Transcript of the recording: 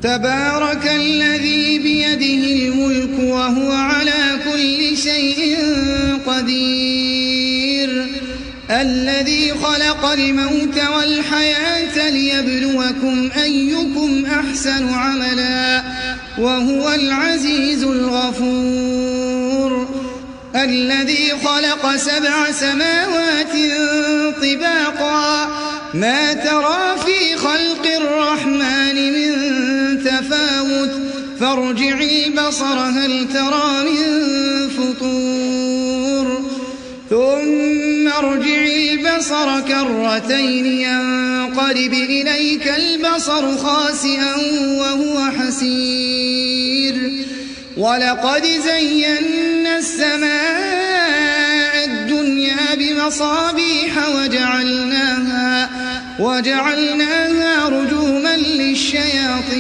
تبارك الذي بيده الملك وهو على كل شيء قدير الذي خلق الموت والحياة ليبلوكم أيكم أحسن عملا وهو العزيز الغفور الذي خلق 7 سماوات طباقا ما ترى في خلق الرحمن من تفاوت فارجع البصر هل ترى من فطور ثم ارجع البصر كرتين ينقلب إليك البصر خاسئا وهو حسير ولقد زينا السماء الدنيا بمصابيح وجعلناها رجوما للشياطين